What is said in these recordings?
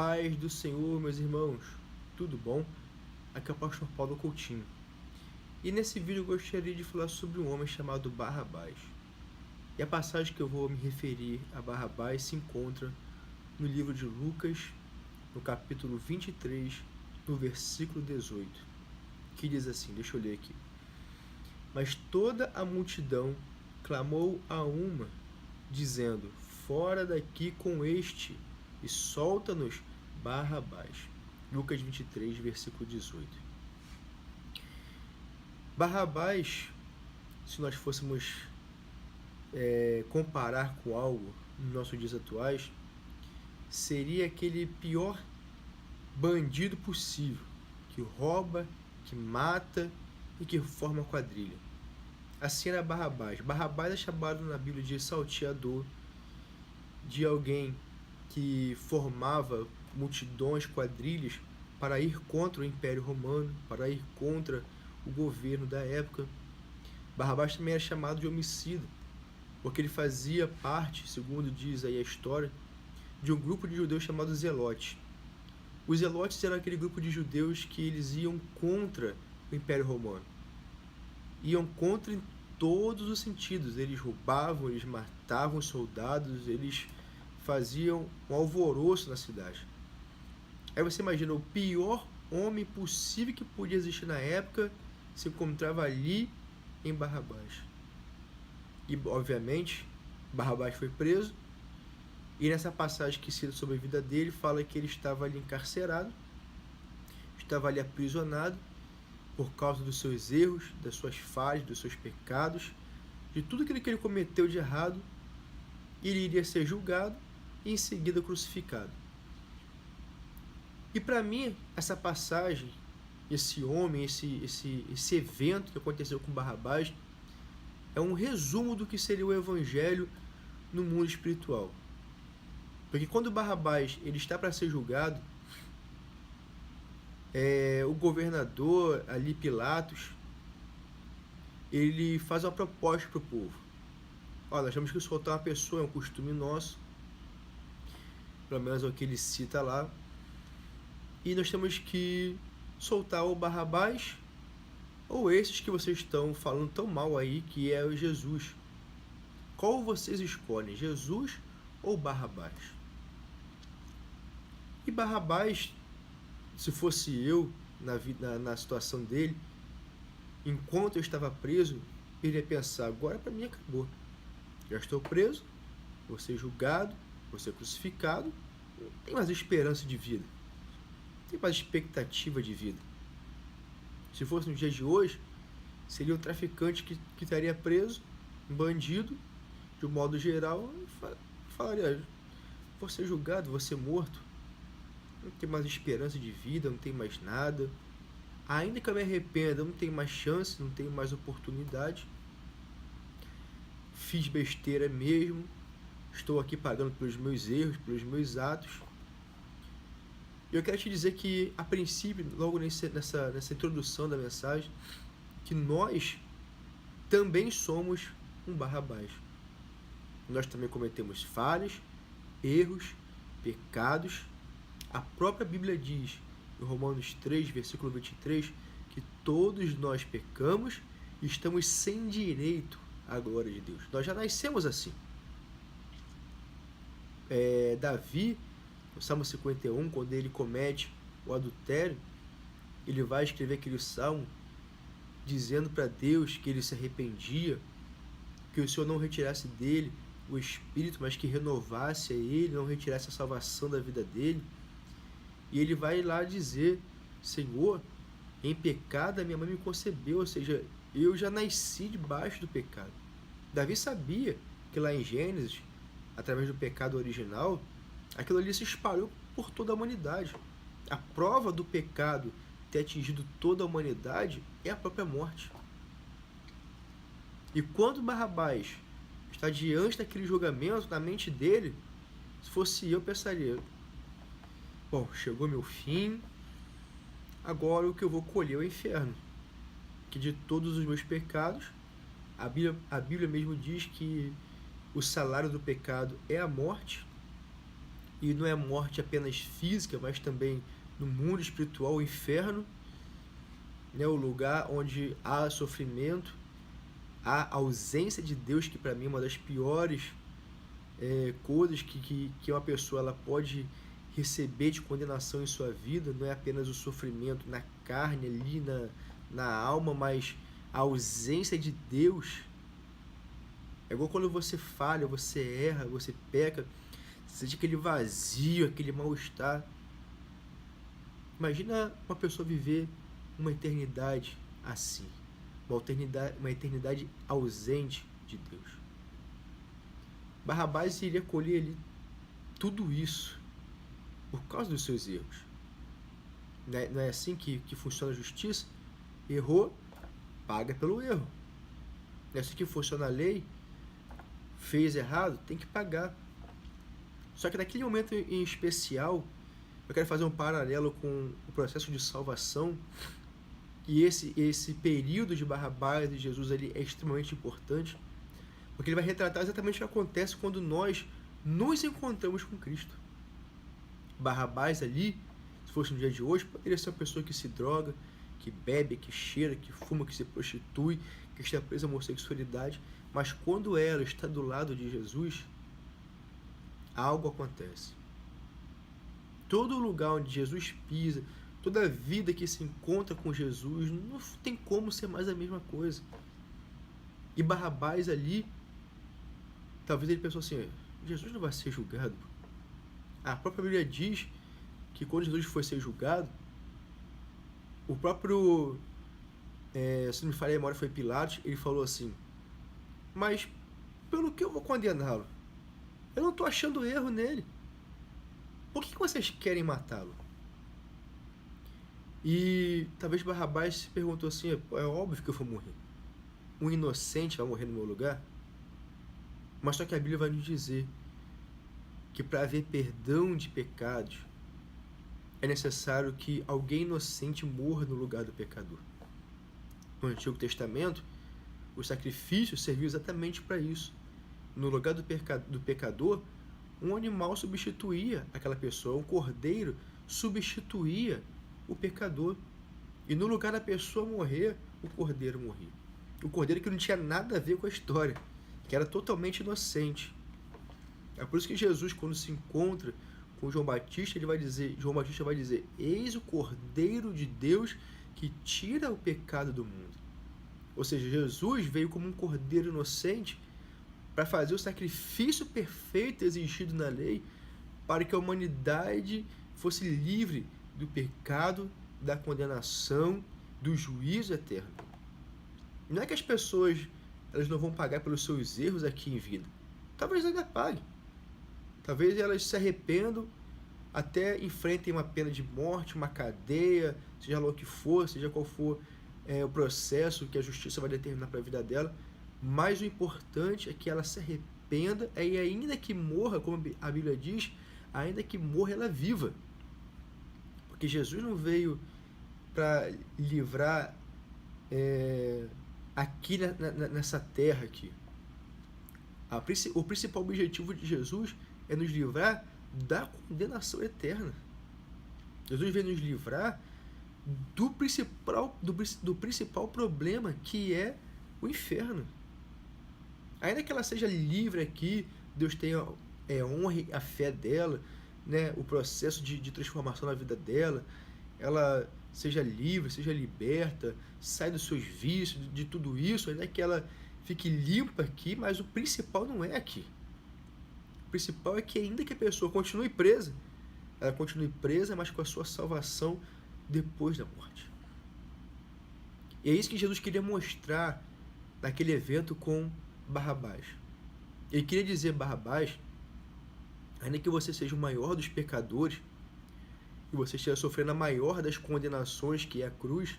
paz do Senhor, meus irmãos, tudo bom? Aqui é o pastor Paulo Coutinho. E nesse vídeo eu gostaria de falar sobre um homem chamado Barrabás. E a passagem que eu vou me referir a Barrabás se encontra no livro de Lucas, no capítulo 23, no versículo 18, que diz assim, deixa eu ler aqui. Mas toda a multidão clamou a uma, dizendo, fora daqui com este, e solta-nos Barrabás. Lucas 23, versículo 18. Barrabás, se nós fôssemos comparar com algo nos nossos dias atuais, seria aquele pior bandido possível, que rouba, que mata e que forma quadrilha. Assim era Barrabás. Barrabás é chamado na Bíblia de salteador, de alguém que formava multidões, quadrilhas, para ir contra o Império Romano, para ir contra o governo da época. Barrabás também era chamado de homicida, porque ele fazia parte, segundo diz aí a história, de um grupo de judeus chamado Zelotes. Os Zelotes eram aquele grupo de judeus que eles iam contra o Império Romano. Iam contra em todos os sentidos. Eles roubavam, eles matavam os soldados, eles faziam um alvoroço na cidade. Aí você imagina, o pior homem possível que podia existir na época se encontrava ali em Barrabás. E, obviamente, Barrabás foi preso, e nessa passagem que cita sobre a vida dele, fala que ele estava ali encarcerado, estava ali aprisionado, por causa dos seus erros, das suas falhas, dos seus pecados, de tudo aquilo que ele cometeu de errado, ele iria ser julgado e em seguida crucificado. E para mim, essa passagem, esse homem, esse evento que aconteceu com Barrabás, é um resumo do que seria o evangelho no mundo espiritual. Porque quando Barrabás ele está para ser julgado, o governador ali, Pilatos, ele faz uma proposta para o povo. Olha, nós temos que soltar uma pessoa, é um costume nosso, pelo menos é o que ele cita lá, e nós temos que soltar o Barrabás ou esses que vocês estão falando tão mal aí, que é o Jesus. Qual vocês escolhem, Jesus ou Barrabás? E Barrabás, se fosse eu na situação dele, enquanto eu estava preso, ele ia pensar, agora para mim acabou. Já estou preso, vou ser julgado, vou ser crucificado, não tem mais esperança de vida, não tem mais expectativa de vida. Se fosse nos dias de hoje, seria um traficante que estaria preso, um bandido, de um modo geral, e falaria, vou ser julgado, vou ser morto, não tem mais esperança de vida, não tem mais nada, ainda que eu me arrependa, não tenho mais chance, não tenho mais oportunidade, fiz besteira mesmo, estou aqui pagando pelos meus erros, pelos meus atos. E eu quero te dizer que, a princípio, logo nessa introdução da mensagem, que nós também somos um Barrabás. Nós também cometemos falhas, erros, pecados. A própria Bíblia diz, em Romanos 3, versículo 23, que todos nós pecamos e estamos sem direito à glória de Deus. Nós já nascemos assim. Davi, no Salmo 51, quando ele comete o adultério, ele vai escrever aquele salmo dizendo para Deus que ele se arrependia, que o Senhor não retirasse dele o Espírito, mas que renovasse a ele, não retirasse a salvação da vida dele. E ele vai lá dizer, Senhor, em pecado a minha mãe me concebeu, ou seja, eu já nasci debaixo do pecado. Davi sabia que lá em Gênesis, através do pecado original, aquilo ali se espalhou por toda a humanidade. A prova do pecado ter atingido toda a humanidade é a própria morte. E quando Barrabás está diante daquele julgamento, na mente dele, se fosse eu, pensaria, bom, chegou meu fim, agora o que eu vou colher é o inferno, que de todos os meus pecados, a Bíblia mesmo diz que o salário do pecado é a morte, e não é morte apenas física, mas também no mundo espiritual, o inferno, né, o lugar onde há sofrimento, há ausência de Deus, que para mim é uma das piores coisas que uma pessoa ela pode receber de condenação em sua vida. Não é apenas o sofrimento na carne, ali na alma, mas a ausência de Deus. É igual quando você falha, você erra, você peca, você sente aquele vazio, aquele mal-estar. Imagina uma pessoa viver uma eternidade assim, uma eternidade ausente de Deus. Barrabás iria colher ali tudo isso por causa dos seus erros. Não é assim que funciona a justiça? Errou, paga pelo erro. Não é assim que funciona a lei? Fez errado, tem que pagar. Só que naquele momento em especial, eu quero fazer um paralelo com o processo de salvação. E esse período de Barrabás e de Jesus ali é extremamente importante, porque ele vai retratar exatamente o que acontece quando nós nos encontramos com Cristo. Barrabás ali, se fosse no dia de hoje, poderia ser uma pessoa que se droga, que bebe, que cheira, que fuma, que se prostitui, que está presa à homossexualidade. Mas quando ela está do lado de Jesus, algo acontece. Todo lugar onde Jesus pisa, toda vida que se encontra com Jesus, não tem como ser mais a mesma coisa. E Barrabás ali, talvez ele pensou assim, Jesus não vai ser julgado. A própria Bíblia diz que quando Jesus foi ser julgado, o próprio, se não me falha a memória, foi Pilatos, ele falou assim, mas pelo que eu vou condená-lo? Eu não estou achando erro nele. Por que vocês querem matá-lo? E talvez Barrabás se perguntou assim, é óbvio que eu vou morrer. Um inocente vai morrer no meu lugar? Mas só que a Bíblia vai nos dizer que para haver perdão de pecados, é necessário que alguém inocente morra no lugar do pecador. No Antigo Testamento, o sacrifício serviu exatamente para isso. No lugar do pecador, um animal substituía aquela pessoa, um cordeiro substituía o pecador. E no lugar da pessoa morrer, o cordeiro morria. O cordeiro que não tinha nada a ver com a história, que era totalmente inocente. É por isso que Jesus, quando se encontra com João Batista, João Batista vai dizer, eis o Cordeiro de Deus que tira o pecado do mundo. Ou seja, Jesus veio como um cordeiro inocente para fazer o sacrifício perfeito exigido na lei, para que a humanidade fosse livre do pecado, da condenação, do juízo eterno. Não é que as pessoas elas não vão pagar pelos seus erros aqui em vida. Talvez ainda paguem. Talvez elas se arrependam, até enfrentem uma pena de morte, uma cadeia, seja lá o que for, seja qual for o processo que a justiça vai determinar para a vida dela. Mas o importante é que ela se arrependa e ainda que morra, como a Bíblia diz, ainda que morra ela viva. Porque Jesus não veio para livrar aqui nessa terra aqui. O principal objetivo de Jesus é nos livrar da condenação eterna. Jesus veio nos livrar do principal problema, que é o inferno. Ainda que ela seja livre aqui, Deus tenha honre a fé dela, né, o processo de transformação na vida dela, ela seja livre, seja liberta, sai dos seus vícios, de tudo isso, ainda que ela fique limpa aqui, mas o principal não é aqui. O principal é que ainda que a pessoa continue presa, ela continue presa, mas com a sua salvação depois da morte. E é isso que Jesus queria mostrar naquele evento com Barrabás. Ele queria dizer, Barrabás, ainda que você seja o maior dos pecadores, e você esteja sofrendo a maior das condenações, que é a cruz,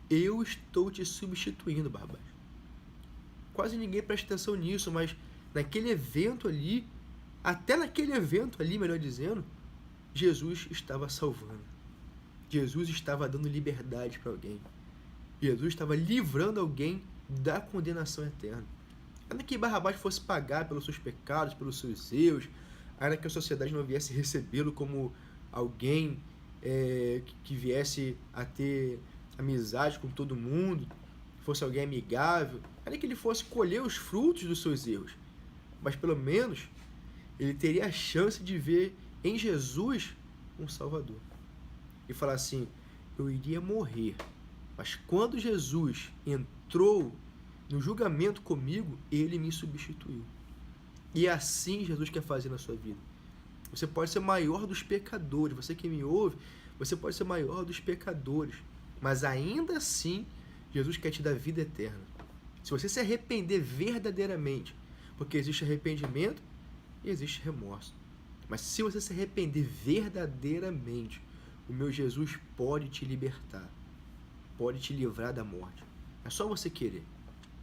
eu estou te substituindo, Barrabás. Quase ninguém presta atenção nisso, mas naquele evento ali, até naquele evento ali, melhor dizendo, Jesus estava salvando. Jesus estava dando liberdade para alguém. Jesus estava livrando alguém da condenação eterna. Ainda que Barrabás fosse pagar pelos seus pecados, pelos seus erros, ainda que a sociedade não viesse recebê-lo como alguém que viesse a ter amizade com todo mundo, fosse alguém amigável, ainda que ele fosse colher os frutos dos seus erros, mas pelo menos ele teria a chance de ver em Jesus um Salvador. E falar assim, eu iria morrer, mas quando Jesus entrou no julgamento comigo, ele me substituiu. E assim Jesus quer fazer na sua vida. Você pode ser maior dos pecadores, você que me ouve, você pode ser maior dos pecadores, mas ainda assim Jesus quer te dar vida eterna. Se você se arrepender verdadeiramente, porque existe arrependimento e existe remorso. Mas se você se arrepender verdadeiramente, o meu Jesus pode te libertar, pode te livrar da morte. É só você querer.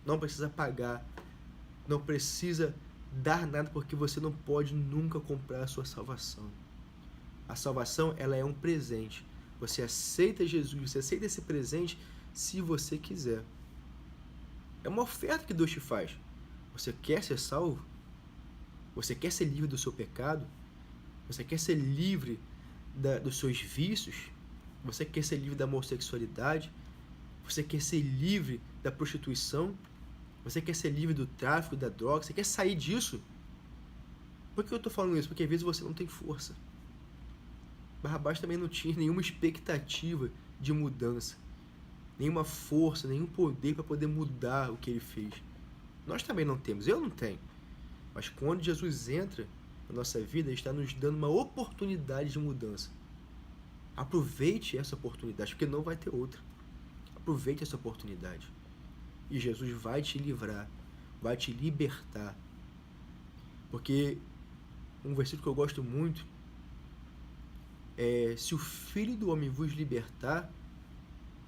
Não precisa pagar, não precisa dar nada, porque você não pode nunca comprar a sua salvação. A salvação, ela é um presente. Você aceita Jesus, você aceita esse presente se você quiser. É uma oferta que Deus te faz. Você quer ser salvo? Você quer ser livre do seu pecado? Você quer ser livre dos seus vícios? Você quer ser livre da homossexualidade? Você quer ser livre da prostituição? Você quer ser livre do tráfico, da droga? Você quer sair disso? Por que eu estou falando isso? Porque às vezes você não tem força. Barrabás também não tinha nenhuma expectativa de mudança, nenhuma força, nenhum poder para poder mudar o que ele fez. Nós também não temos, eu não tenho. Mas quando Jesus entra na nossa vida, ele está nos dando uma oportunidade de mudança. Aproveite essa oportunidade, porque não vai ter outra. Aproveite essa oportunidade. E Jesus vai te livrar, vai te libertar. Porque um versículo que eu gosto muito é: se o Filho do Homem vos libertar,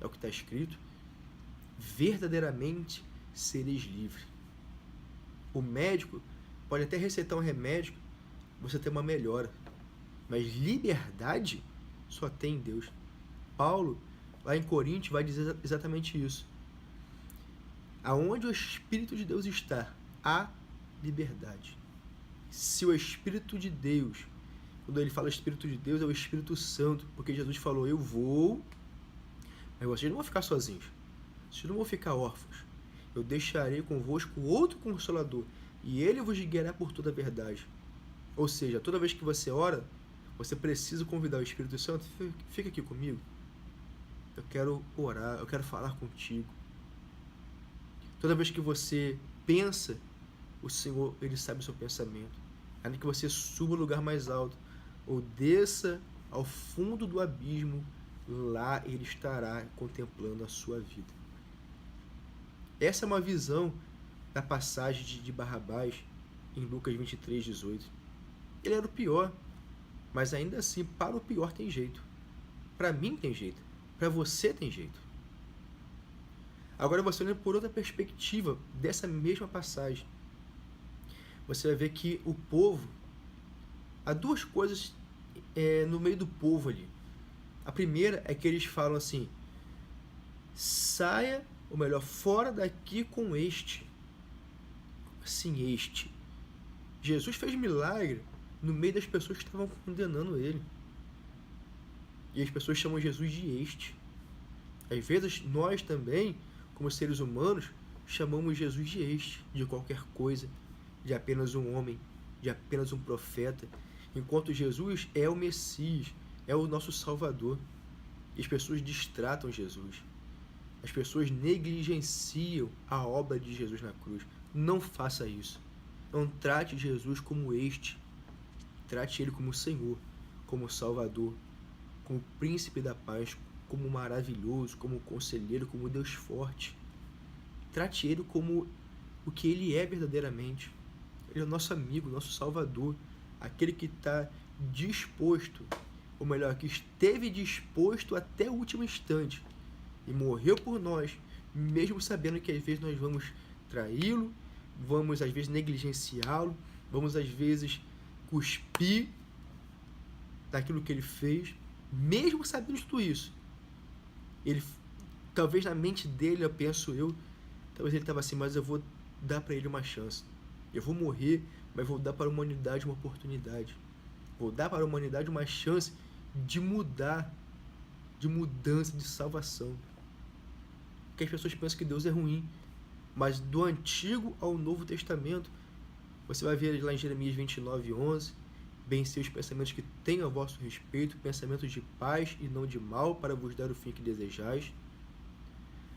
é o que está escrito, verdadeiramente sereis livres. O médico pode até receitar um remédio, você ter uma melhora, mas liberdade só tem em Deus. Paulo, lá em Coríntios, vai dizer exatamente isso. Aonde o Espírito de Deus está, há liberdade. Se o Espírito de Deus, quando ele fala Espírito de Deus, é o Espírito Santo, porque Jesus falou, eu vou, mas vocês não vão ficar sozinhos, vocês não vão ficar órfãos, eu deixarei convosco outro Consolador, e ele vos guiará por toda a verdade. Ou seja, toda vez que você ora, você precisa convidar o Espírito Santo, fica aqui comigo, eu quero orar, eu quero falar contigo. Toda vez que você pensa, o Senhor, ele sabe o seu pensamento. Ainda que você suba ao lugar mais alto ou desça ao fundo do abismo, lá ele estará contemplando a sua vida. Essa é uma visão da passagem de Barrabás em Lucas 23, 18. Ele era o pior, mas ainda assim, para o pior tem jeito. Para mim tem jeito. Para você tem jeito. Agora você olhando por outra perspectiva dessa mesma passagem, você vai ver que o povo, há duas coisas no meio do povo ali. A primeira é que eles falam assim, saia, ou melhor, fora daqui com este. Assim, este. Jesus fez milagre no meio das pessoas que estavam condenando ele. E as pessoas chamam Jesus de este. Às vezes nós também, como seres humanos, chamamos Jesus de este, de qualquer coisa, de apenas um homem, de apenas um profeta, enquanto Jesus é o Messias, é o nosso Salvador. E as pessoas distratam Jesus. As pessoas negligenciam a obra de Jesus na cruz. Não faça isso. Não trate Jesus como este. Trate ele como Senhor, como Salvador, como Príncipe da Paz, como maravilhoso, como conselheiro, como Deus forte. Trate ele como o que ele é verdadeiramente. Ele é o nosso amigo, nosso Salvador, aquele que está disposto, ou melhor, que esteve disposto até o último instante e morreu por nós, mesmo sabendo que às vezes nós vamos traí-lo, vamos às vezes negligenciá-lo, vamos às vezes cuspir daquilo que ele fez, mesmo sabendo de tudo isso. Ele, talvez na mente dele, talvez ele estava assim, mas eu vou dar para ele uma chance. Eu vou morrer mas vou dar para a humanidade uma oportunidade. Vou dar para a humanidade uma chance de mudar, de mudança, de salvação. Porque as pessoas pensam que Deus é ruim, mas do Antigo ao Novo Testamento, você vai ver lá em Jeremias 29:11, bem sei os pensamentos que tenho a vosso respeito, pensamentos de paz e não de mal, para vos dar o fim que desejais,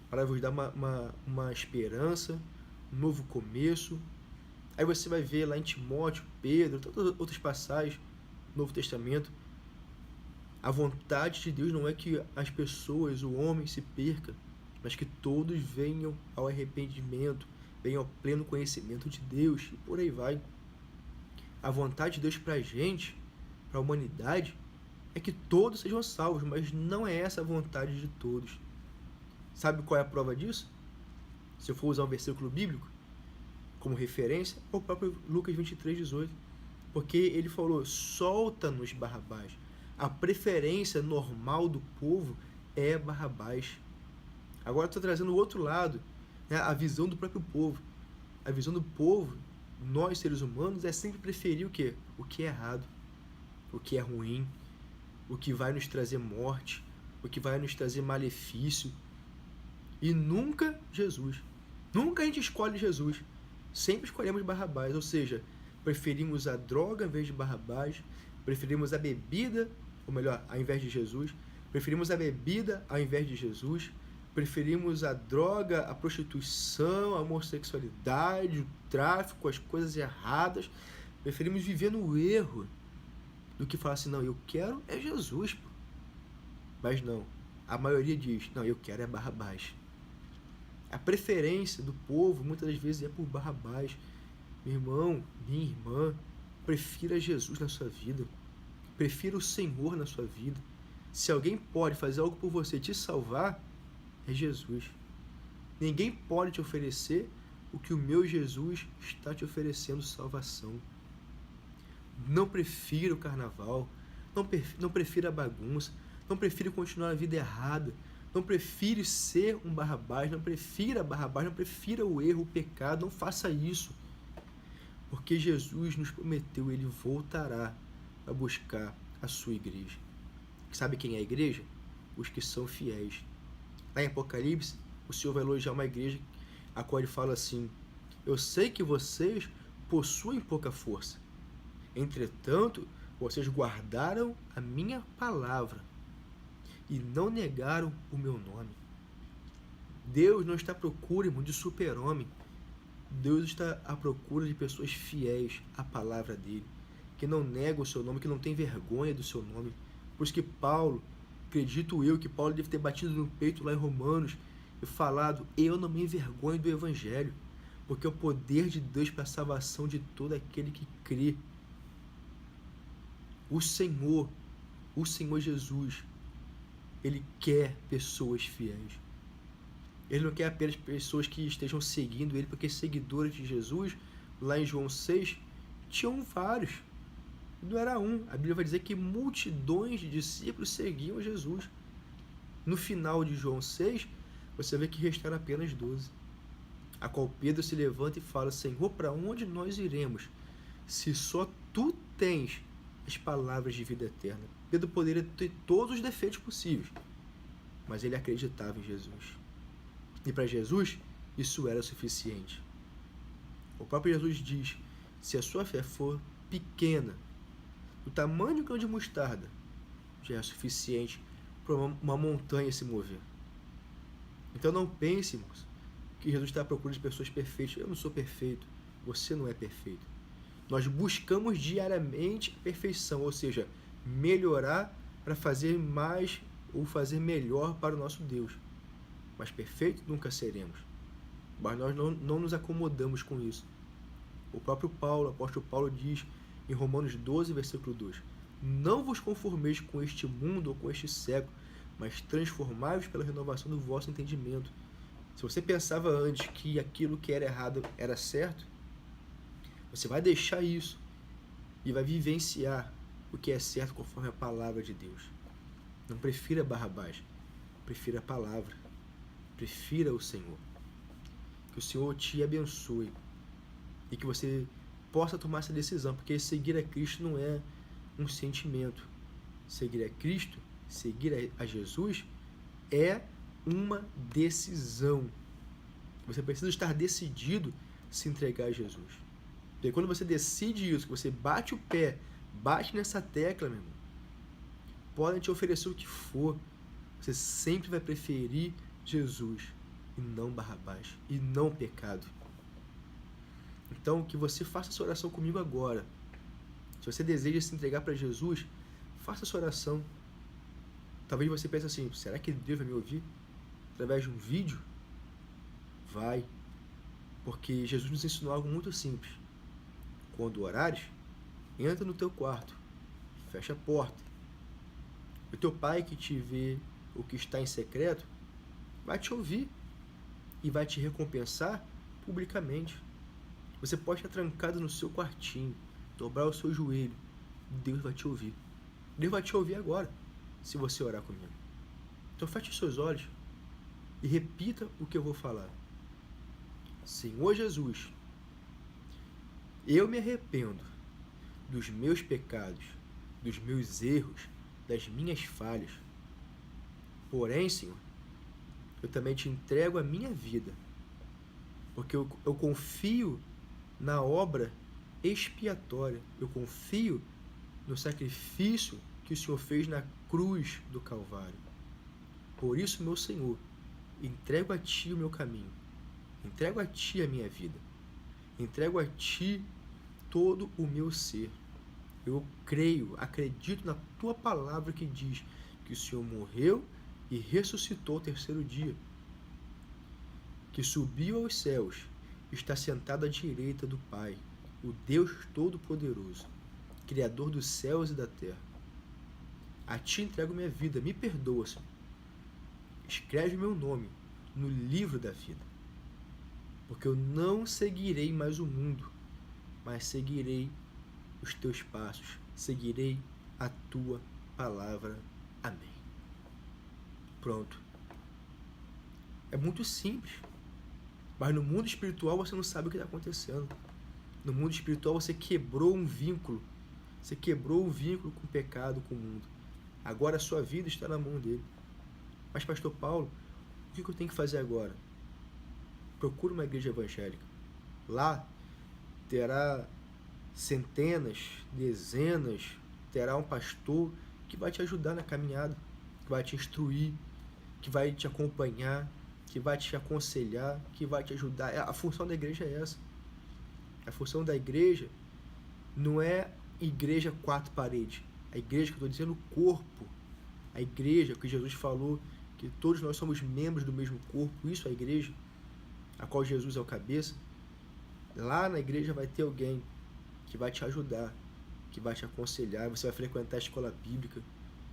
para vos dar uma esperança, um novo começo. Aí você vai ver lá em Timóteo, Pedro, tantas outras passagens do Novo Testamento. A vontade de Deus não é que as pessoas, o homem, se perca, mas que todos venham ao arrependimento, venham ao pleno conhecimento de Deus, e por aí vai. A vontade de Deus para a gente, para a humanidade, é que todos sejam salvos, mas não é essa a vontade de todos. Sabe qual é a prova disso? Se eu for usar um versículo bíblico como referência, é o próprio Lucas 23:18. Porque ele falou, solta-nos Barrabás. A preferência normal do povo é Barrabás. Agora estou trazendo o outro lado, né? A visão do próprio povo. A visão do povo, nós seres humanos, é sempre preferir o quê? O que é errado, o que é ruim, o que vai nos trazer morte, o que vai nos trazer malefício. E nunca Jesus. Nunca a gente escolhe Jesus. Sempre escolhemos Barrabás, ou seja, preferimos a droga em vez de Barrabás, preferimos a bebida, ou melhor, ao invés de Jesus, preferimos a bebida ao invés de Jesus, preferimos a droga, a prostituição, a homossexualidade, o tráfico, as coisas erradas, preferimos viver no erro do que falar assim, não, eu quero é Jesus, pô. Mas não, a maioria diz, não, eu quero é Barrabás. A preferência do povo muitas das vezes é por Barrabás. Meu irmão, minha irmã, prefira Jesus na sua vida. Prefira o Senhor na sua vida. Se alguém pode fazer algo por você, te salvar, é Jesus. Ninguém pode te oferecer o que o meu Jesus está te oferecendo, salvação. Não prefira o carnaval, não prefira a bagunça, não prefira continuar a vida errada, não prefira ser um Barrabás, não prefira Barrabás, não prefira o erro, o pecado, não faça isso. Porque Jesus nos prometeu, ele voltará a buscar a sua igreja. Sabe quem é a igreja? Os que são fiéis. Lá em Apocalipse, o Senhor vai elogiar uma igreja a qual ele fala assim, eu sei que vocês possuem pouca força, entretanto, vocês guardaram a minha palavra e não negaram o meu nome. Deus não está à procura, irmão, de super-homem. Deus está à procura de pessoas fiéis à palavra dele, que não negam o seu nome, que não tem vergonha do seu nome. Por isso que Paulo, acredito eu, que Paulo deve ter batido no peito lá em Romanos e falado, eu não me envergonho do Evangelho, porque é o poder de Deus para a salvação de todo aquele que crê. O Senhor Jesus, ele quer pessoas fiéis. Ele não quer apenas pessoas que estejam seguindo ele, porque seguidores de Jesus, lá em João 6, tinham vários. Não era um. A Bíblia vai dizer que multidões de discípulos seguiam Jesus. No final de João 6, você vê que restaram apenas 12. A qual Pedro se levanta e fala, Senhor, para onde nós iremos, se só tu tens as palavras de vida eterna? Pedro poderia ter todos os defeitos possíveis, mas ele acreditava em Jesus. E para Jesus, isso era suficiente. O próprio Jesus diz, se a sua fé for pequena, do tamanho de um grão de mostarda, já é suficiente para uma montanha se mover. Então não pense, irmãos, que Jesus está à procura de pessoas perfeitas. Eu não sou perfeito, você não é perfeito. Nós buscamos diariamente a perfeição, ou seja, melhorar para fazer mais ou fazer melhor para o nosso Deus. Mas perfeito nunca seremos. Mas nós não nos acomodamos com isso. O próprio Paulo, o apóstolo Paulo diz em Romanos 12, versículo 2, não vos conformeis com este mundo ou com este século, mas transformai-vos pela renovação do vosso entendimento. Se você pensava antes que aquilo que era errado era certo, você vai deixar isso e vai vivenciar o que é certo conforme a palavra de Deus. Não prefira Barrabás, prefira a palavra, prefira o Senhor. Que o Senhor te abençoe e que você possa tomar essa decisão, porque seguir a Cristo não é um sentimento. Seguir a Cristo, seguir a Jesus é uma decisão. Você precisa estar decidido a se entregar a Jesus. Porque quando você decide isso, que você bate o pé, bate nessa tecla, meu irmão, podem te oferecer o que for, você sempre vai preferir Jesus e não Barrabás, e não pecado. Então, que você faça essa oração comigo agora. Se você deseja se entregar para Jesus, faça essa oração. Talvez você pense assim, será que Deus vai me ouvir através de um vídeo? Vai. Porque Jesus nos ensinou algo muito simples. Quando orares, entra no teu quarto, fecha a porta. O teu pai que te vê o que está em secreto vai te ouvir e vai te recompensar publicamente. Você pode estar trancado no seu quartinho, dobrar o seu joelho, Deus vai te ouvir. Deus vai te ouvir agora, se você orar comigo. Então feche os seus olhos e repita o que eu vou falar. Senhor Jesus, eu me arrependo dos meus pecados, dos meus erros, das minhas falhas. Porém, Senhor, eu também te entrego a minha vida, porque eu confio na obra expiatória, eu confio no sacrifício que o Senhor fez na cruz do Calvário. Por isso, meu Senhor, entrego a Ti o meu caminho, entrego a Ti a minha vida, entrego a Ti todo o meu ser. Eu creio, acredito na Tua palavra que diz que o Senhor morreu e ressuscitou ao terceiro dia, que subiu aos céus, está sentado à direita do Pai, o Deus Todo-Poderoso, Criador dos céus e da terra. A Ti entrego minha vida, me perdoa, Senhor. Escreve meu nome no livro da vida, porque eu não seguirei mais o mundo, mas seguirei os Teus passos, seguirei a Tua palavra. Amém. Pronto. É muito simples. Mas no mundo espiritual você não sabe o que está acontecendo. No mundo espiritual você quebrou um vínculo. Você quebrou o vínculo com o pecado, com o mundo. Agora a sua vida está na mão dele. Mas, pastor Paulo, o que eu tenho que fazer agora? Procure uma igreja evangélica. Lá terá centenas, dezenas, terá um pastor que vai te ajudar na caminhada, que vai te instruir, que vai te acompanhar, que vai te aconselhar, que vai te ajudar. A função da igreja é essa. A função da igreja não é igreja quatro paredes. A igreja que eu estou dizendo, o corpo. A igreja que Jesus falou que todos nós somos membros do mesmo corpo. Isso é a igreja, a qual Jesus é o cabeça. Lá na igreja vai ter alguém que vai te ajudar, que vai te aconselhar. Você vai frequentar a escola bíblica,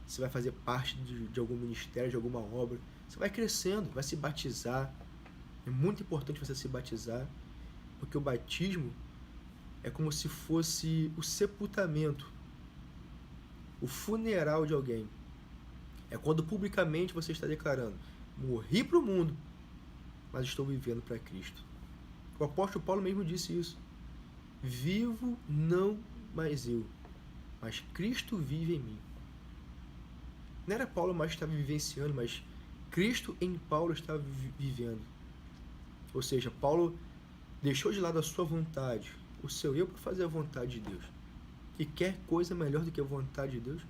você vai fazer parte de algum ministério, de alguma obra. Você vai crescendo, vai se batizar. É muito importante você se batizar, porque o batismo é como se fosse o sepultamento, o funeral de alguém. É quando publicamente você está declarando: morri para o mundo, mas estou vivendo para Cristo. O apóstolo Paulo mesmo disse isso. Vivo não mais eu, mas Cristo vive em mim. Não era Paulo mais que estava vivenciando, mas Cristo em Paulo estava vivendo. Ou seja, Paulo deixou de lado a sua vontade, o seu eu, para fazer a vontade de Deus. E quer coisa melhor do que a vontade de Deus?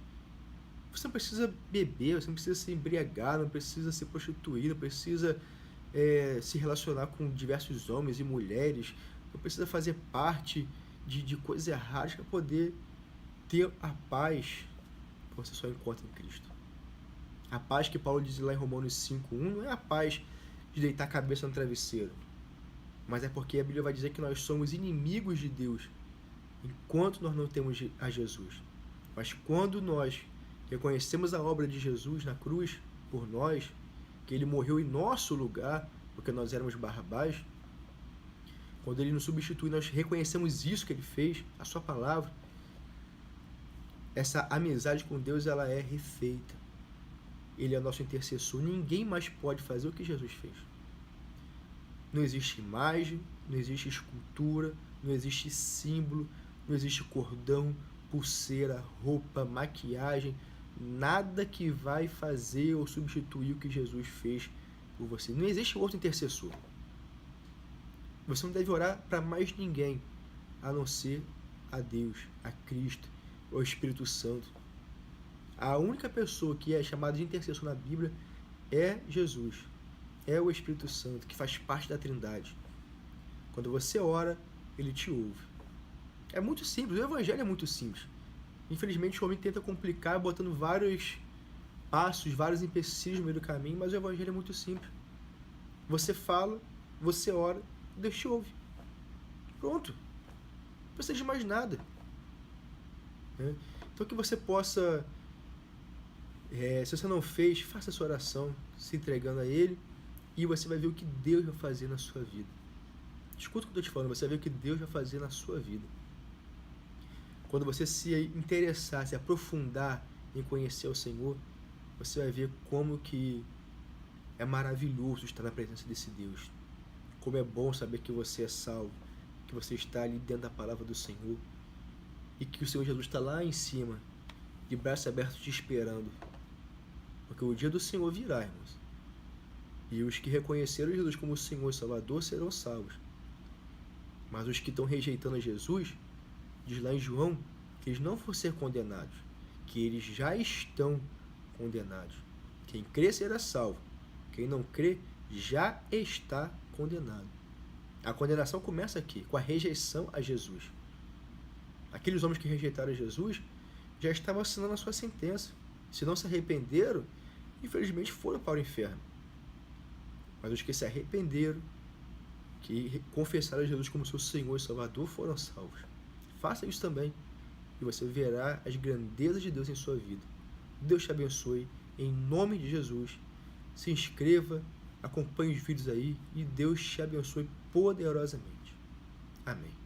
Você não precisa beber, você não precisa se embriagar, não precisa se prostituir, não precisa se relacionar com diversos homens e mulheres, não precisa fazer parte de coisas erradas para poder ter a paz que você só encontra em Cristo. A paz que Paulo diz lá em Romanos 5:1 não é a paz de deitar a cabeça no travesseiro, mas é porque a Bíblia vai dizer que nós somos inimigos de Deus enquanto nós não temos a Jesus. Mas quando nós reconhecemos a obra de Jesus na cruz por nós, que Ele morreu em nosso lugar, porque nós éramos Barrabás, quando Ele nos substitui, nós reconhecemos isso que Ele fez, a Sua palavra, essa amizade com Deus, ela é refeita. Ele é nosso intercessor. Ninguém mais pode fazer o que Jesus fez. Não existe imagem, não existe escultura, não existe símbolo, não existe cordão, pulseira, roupa, maquiagem, nada que vai fazer ou substituir o que Jesus fez por você. Não existe outro intercessor. Você não deve orar para mais ninguém, a não ser a Deus, a Cristo, ao Espírito Santo. A única pessoa que é chamada de intercessor na Bíblia é Jesus, é o Espírito Santo, que faz parte da Trindade. Quando você ora, ele te ouve. É muito simples, o Evangelho é muito simples. Infelizmente o homem tenta complicar, botando vários passos, vários empecilhos no meio do caminho, mas o Evangelho é muito simples. Você fala, você ora, Deus te ouve. Pronto. Não precisa de mais nada. Então que você possa, se você não fez, faça essa oração, se entregando a Ele, e você vai ver o que Deus vai fazer na sua vida. Escuta o que eu estou te falando, você vai ver o que Deus vai fazer na sua vida. Quando você se interessar, se aprofundar em conhecer o Senhor, você vai ver como que é maravilhoso estar na presença desse Deus. Como é bom saber que você é salvo, que você está ali dentro da palavra do Senhor e que o Senhor Jesus está lá em cima, de braços abertos te esperando. Porque o dia do Senhor virá, irmãos. E os que reconheceram Jesus como Senhor e Salvador serão salvos. Mas os que estão rejeitando a Jesus, diz lá em João, que eles não vão ser condenados, que eles já estão condenados. Quem crê será salvo. Quem não crê já está condenado. A condenação começa aqui, com a rejeição a Jesus. Aqueles homens que rejeitaram Jesus já estavam assinando a sua sentença. Se não se arrependeram, infelizmente foram para o inferno. Mas os que se arrependeram, que confessaram a Jesus como seu Senhor e Salvador, foram salvos. Faça isso também, e você verá as grandezas de Deus em sua vida. Deus te abençoe, em nome de Jesus. Se inscreva, acompanhe os vídeos aí, e Deus te abençoe poderosamente. Amém.